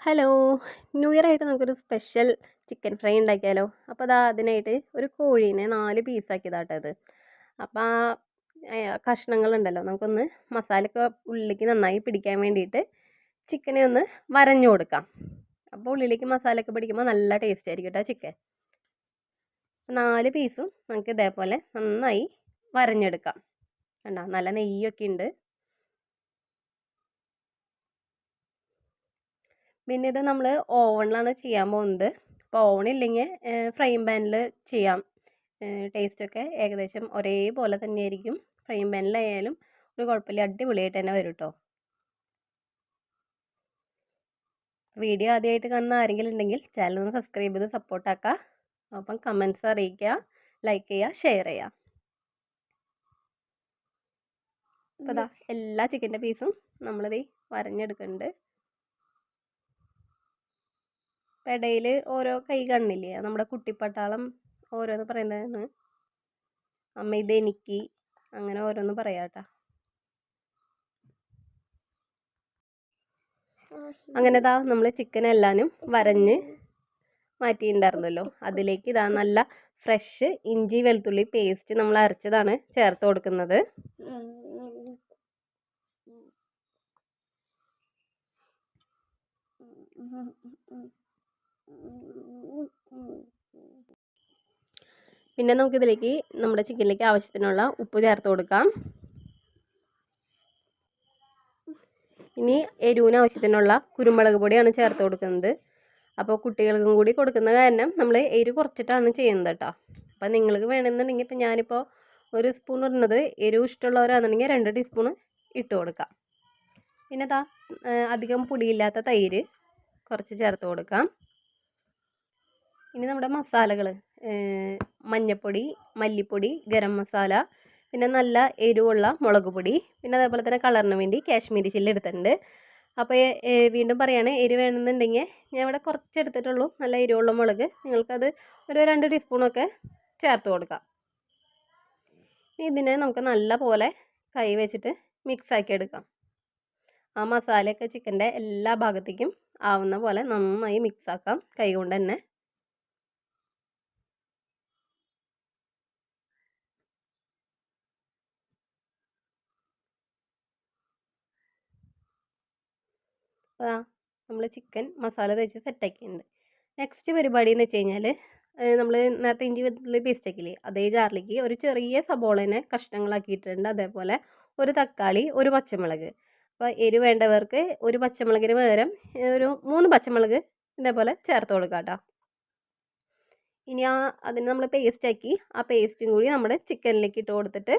Hello. New year ആയിട്ട് നമുക്കൊരു special chicken fry ഉണ്ടാക്കിയാലോ? അപ്പോൾ അതിനായിട്ട് ഒരു കോഴീനെ 4 പീസാക്കിയതാട്ടോ ഇത്. അപ്പോൾ കഷ്ണങ്ങളുണ്ടല്ലോ, നമുക്കൊന്ന് മസാലയൊക്കെ ഉള്ളിലേക്ക് നന്നായി പിടിക്കാൻ വേണ്ടിയിട്ട് ചിക്കനെ ഒന്ന് വരഞ്ഞു കൊടുക്കാം. അപ്പോൾ ഉള്ളിലേക്ക് മസാലയൊക്കെ പിടിക്കുമ്പോൾ നല്ല ടേസ്റ്റ് ആയിരിക്കും കേട്ടോ ചിക്കൻ. 4 പീസും നമുക്ക് ഇതേപോലെ നന്നായി വരഞ്ഞെടുക്കാം. കണ്ടോ, നല്ല നെയ്യൊക്കെ ഉണ്ട്. പിന്നെ ഇത് നമ്മൾ ഓവണിലാണ് ചെയ്യാൻ പോകുന്നത്. അപ്പോൾ ഓവൺ ഇല്ലെങ്കിൽ ഫ്രൈയിങ് പാനിൽ ചെയ്യാം. ടേസ്റ്റൊക്കെ ഏകദേശം ഒരേപോലെ തന്നെയായിരിക്കും. ഫ്രൈയിങ് പാനിലായാലും ഒരു കുഴപ്പമില്ല, അടിപൊളിയായിട്ട് തന്നെ വരും കേട്ടോ. വീഡിയോ ആദ്യമായിട്ട് കാണുന്ന ആരെങ്കിലും ഉണ്ടെങ്കിൽ ചാനൽ ഒന്ന് സബ്സ്ക്രൈബ് ചെയ്ത് സപ്പോർട്ടാക്കുക. അപ്പം കമൻറ്റ്സ് അറിയിക്കുക, ലൈക്ക് ചെയ്യുക, ഷെയർ ചെയ്യുക. അപ്പോൾ എല്ലാ ചിക്കൻ്റെ പീസും നമ്മളിത് വരഞ്ഞെടുക്കുന്നുണ്ട്. ഇടയിൽ ഓരോ കൈ കണ്ണില്ലേ, നമ്മുടെ കുട്ടിപ്പട്ടാളം ഓരോന്ന് പറയുന്നതെന്ന് അമ്മ ഇതെനിക്ക് അങ്ങനെ ഓരോന്ന് പറയാട്ടോ. അങ്ങനെ നമ്മൾ ചിക്കൻ എല്ലാനും വരഞ്ഞ് മാറ്റിയിട്ടുണ്ടായിരുന്നല്ലോ, അതിലേക്ക് നല്ല ഫ്രഷ് ഇഞ്ചി വെളുത്തുള്ളി പേസ്റ്റ് നമ്മൾ അരച്ചതാണ് ചേർത്ത് കൊടുക്കുന്നത്. പിന്നെ നമുക്കിതിലേക്ക് നമ്മുടെ ചിക്കനിലേക്ക് ആവശ്യത്തിനുള്ള ഉപ്പ് ചേർത്ത് കൊടുക്കാം. ഇനി എരിവിന് ആവശ്യത്തിനുള്ള കുരുമുളക് പൊടിയാണ് ചേർത്ത് കൊടുക്കുന്നത്. അപ്പോൾ കുട്ടികൾക്കും കൂടി കൊടുക്കുന്ന കാരണം നമ്മൾ എരിവ് കുറച്ചിട്ടാണ് ചെയ്യുന്നത് കേട്ടോ. അപ്പോൾ നിങ്ങൾക്ക് വേണമെന്നുണ്ടെങ്കിൽ ഇപ്പോൾ ഞാനിപ്പോൾ 1 സ്പൂൺ ഇടുന്നത്, എരിവ് ഇഷ്ടമുള്ളവരാണെന്നുണ്ടെങ്കിൽ 2 ടീസ്പൂൺ ഇട്ട് കൊടുക്കാം. പിന്നെ അധികം പൊടിയില്ലാത്ത തൈര് കുറച്ച് ചേർത്ത് കൊടുക്കാം. ഇനി നമ്മുടെ മസാലകൾ, മഞ്ഞൾപ്പൊടി, മല്ലിപ്പൊടി, ഗരം മസാല, പിന്നെ നല്ല എരിവുള്ള മുളക് പൊടി, പിന്നെ അതേപോലെ തന്നെ കളറിന് വേണ്ടി കാശ്മീരി ചില്ലി എടുത്തിട്ടുണ്ട്. അപ്പോൾ വീണ്ടും പറയാണ്, എരിവ് വേണമെന്നുണ്ടെങ്കിൽ ഞാൻ ഇവിടെ കുറച്ച് എടുത്തിട്ടുള്ളൂ. നല്ല എരിവുള്ള മുളക് നിങ്ങൾക്കത് ഒരു 2 ടീസ്പൂണൊക്കെ ചേർത്ത് കൊടുക്കാം. ഇതിനെ നമുക്ക് നല്ല പോലെ കൈ വെച്ചിട്ട് മിക്സാക്കി എടുക്കാം. ആ മസാലയൊക്കെ ചിക്കൻ്റെ എല്ലാ ഭാഗത്തേക്കും ആവുന്ന പോലെ നന്നായി മിക്സാക്കാം കൈ കൊണ്ട് തന്നെ. നമ്മൾ ചിക്കൻ മസാല തേച്ച് സെറ്റാക്കിയിട്ടുണ്ട്. നെക്സ്റ്റ് പരിപാടി എന്ന് വെച്ച് കഴിഞ്ഞാൽ, നമ്മൾ നേരത്തെ ഇഞ്ചി വെളുത്തുള്ളി പേസ്റ്റ് ആക്കിയില്ലേ, അതേ ജാറിലേക്ക് ഒരു ചെറിയ സബോളനെ കഷ്ണങ്ങളാക്കിയിട്ടുണ്ട്. അതേപോലെ ഒരു തക്കാളി, ഒരു പച്ചമുളക്. അപ്പോൾ എരിവ് വേണ്ടവർക്ക് ഒരു പച്ചമുളകിന് പകരം ഒരു 3 പച്ചമുളക് ഇതേപോലെ ചേർത്ത് കൊടുക്കാം കേട്ടോ. ഇനി അതിന് നമ്മൾ പേസ്റ്റാക്കി ആ പേസ്റ്റും കൂടി നമ്മുടെ ചിക്കനിലേക്ക് ഇട്ട് കൊടുത്തിട്ട്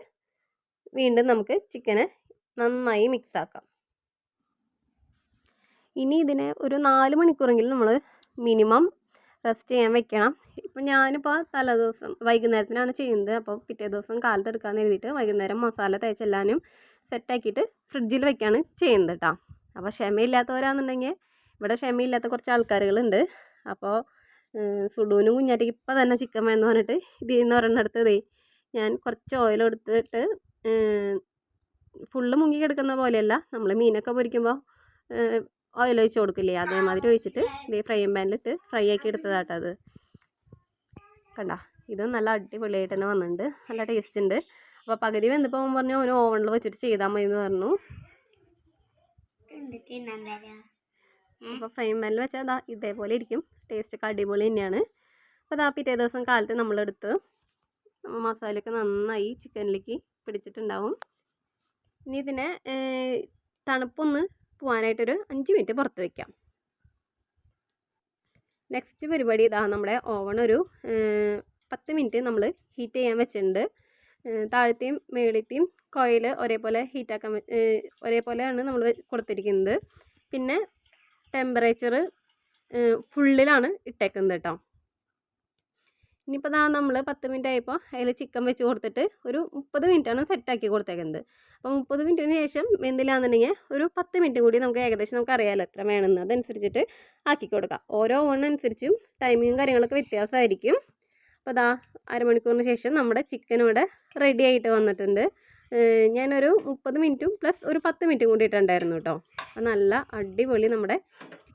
വീണ്ടും നമുക്ക് ചിക്കനെ നന്നായി മിക്സാക്കാം. ഇനി ഇതിനെ ഒരു 4 മണിക്കൂറെങ്കിലും നമ്മൾ മിനിമം റെസ്റ്റ് ചെയ്യാൻ വെക്കണം. ഇപ്പം ഞാനിപ്പോൾ തലേദിവസം വൈകുന്നേരത്തിനാണ് ചെയ്യുന്നത്. അപ്പോൾ പിറ്റേ ദിവസം കാലത്ത് എടുക്കാമെന്ന് എഴുതിയിട്ട് വൈകുന്നേരം മസാല തേച്ചെല്ലാനും സെറ്റാക്കിയിട്ട് ഫ്രിഡ്ജിൽ വെക്കുകയാണ് ചെയ്യുന്നത് കേട്ടോ. അപ്പോൾ ക്ഷമയില്ലാത്തവരാണെന്നുണ്ടെങ്കിൽ, ഇവിടെ ക്ഷമയില്ലാത്ത കുറച്ച് ആൾക്കാരുകളുണ്ട്. അപ്പോൾ സുഡൂനും കുഞ്ഞാറ്റയ്ക്ക് ഇപ്പം തന്നെ ചിക്കൻ വേണമെന്ന് പറഞ്ഞിട്ട് ഇതിൽ നിന്ന് ഒരെണ്ണെടുത്തതേ ഞാൻ കുറച്ച് ഓയിൽ എടുത്തിട്ട്, ഫുള്ള് മുങ്ങി കിടക്കുന്ന പോലെയല്ല, നമ്മൾ മീനൊക്കെ പൊരിക്കുമ്പോൾ ഓയിൽ ഒഴിച്ച് കൊടുക്കില്ലേ, അതേമാതിരി ഒഴിച്ചിട്ട് ഇതേ ഫ്രൈയിങ് പാനിലിട്ട് ഫ്രൈ ആക്കി എടുത്തതാട്ടോ അത്. കണ്ട, ഇത് നല്ല അടിപൊളിയായിട്ട് തന്നെ വന്നിട്ടുണ്ട്, നല്ല ടേസ്റ്റ് ഉണ്ട്. അപ്പോൾ പകുതി വെന്തപ്പോൾ പറഞ്ഞു ഒരു ഓവണിൽ വെച്ചിട്ട് ചെയ്താൽ മതി എന്ന് പറഞ്ഞു. അപ്പോൾ ഫ്രൈയിങ് പാനിൽ വെച്ചാൽ ഇതേപോലെ ഇരിക്കും, ടേസ്റ്റൊക്കെ അടിപൊളി തന്നെയാണ്. അപ്പോൾ പിറ്റേ ദിവസം കാലത്ത് നമ്മളെടുത്ത് മസാലയൊക്കെ നന്നായി ചിക്കനിലേക്ക് പിടിച്ചിട്ടുണ്ടാവും. ഇനി ഇതിനെ തണുപ്പൊന്ന് പോകാനായിട്ടൊരു 5 മിനിറ്റ് പുറത്ത് വയ്ക്കാം. നെക്സ്റ്റ് പരിപാടി നമ്മുടെ ഓവൺ ഒരു 10 മിനിറ്റ് നമ്മൾ ഹീറ്റ് ചെയ്യാൻ വെച്ചിട്ടുണ്ട്. താഴത്തെയും മേളത്തെയും കോയിൽ ഒരേപോലെ ഹീറ്റാക്കാൻ ഒരേപോലെയാണ് നമ്മൾ കൊടുത്തിരിക്കുന്നത്. പിന്നെ ടെമ്പറേച്ചർ ഫുള്ളിലാണ് ഇട്ടേക്കുന്നത് കേട്ടോ. ഇനിയിപ്പോൾ നമ്മൾ 10 മിനിറ്റ് ആയപ്പോൾ അതിൽ ചിക്കൻ വെച്ച് കൊടുത്തിട്ട് ഒരു 30 മിനിറ്റാണ് സെറ്റാക്കി കൊടുത്തേക്കുന്നത്. അപ്പോൾ 30 മിനിറ്റിന് ശേഷം വെന്തില്ലാന്നുണ്ടെങ്കിൽ ഒരു 10 മിനിറ്റ് കൂടി നമുക്ക് ഏകദേശം നമുക്ക് അറിയാമല്ലോ എത്ര വേണമെന്ന്, അതനുസരിച്ചിട്ട് ആക്കി കൊടുക്കാം. ഓരോ ഓവണിനനുസരിച്ചും ടൈമിങ്ങും കാര്യങ്ങളൊക്കെ വ്യത്യാസമായിരിക്കും. അപ്പോൾ അരമണിക്കൂറിന് ശേഷം നമ്മുടെ ചിക്കൻ ഇവിടെ റെഡി ആയിട്ട് വന്നിട്ടുണ്ട്. ഞാനൊരു 30 മിനിറ്റും പ്ലസ് ഒരു 10 മിനിറ്റും കൂടി ഇട്ടുണ്ടായിരുന്നു കേട്ടോ. അപ്പോൾ നല്ല അടിപൊളി നമ്മുടെ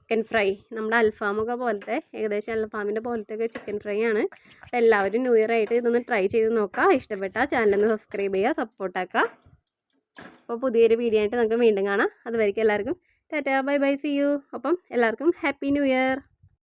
ചിക്കൻ ഫ്രൈ, നമ്മുടെ അൽഫാമൊക്കെ പോലത്തെ, ഏകദേശം അൽഫാമിൻ്റെ പോലത്തെ ഒക്കെ ചിക്കൻ ഫ്രൈ ആണ്. അപ്പോൾ എല്ലാവരും ന്യൂ ഇയർ ആയിട്ട് ഇതൊന്ന് ട്രൈ ചെയ്ത് നോക്കുക. ഇഷ്ടപ്പെട്ടാൽ ചാനലൊന്ന് സബ്സ്ക്രൈബ് ചെയ്യുക, സപ്പോർട്ടാക്കുക. അപ്പോൾ പുതിയൊരു വീഡിയോ ആയിട്ട് നമുക്ക് വീണ്ടും കാണാം. അതുവരെയ്ക്കും എല്ലാവർക്കും tata, bye bye, see you. അപ്പം എല്ലാവർക്കും ഹാപ്പി ന്യൂ ഇയർ.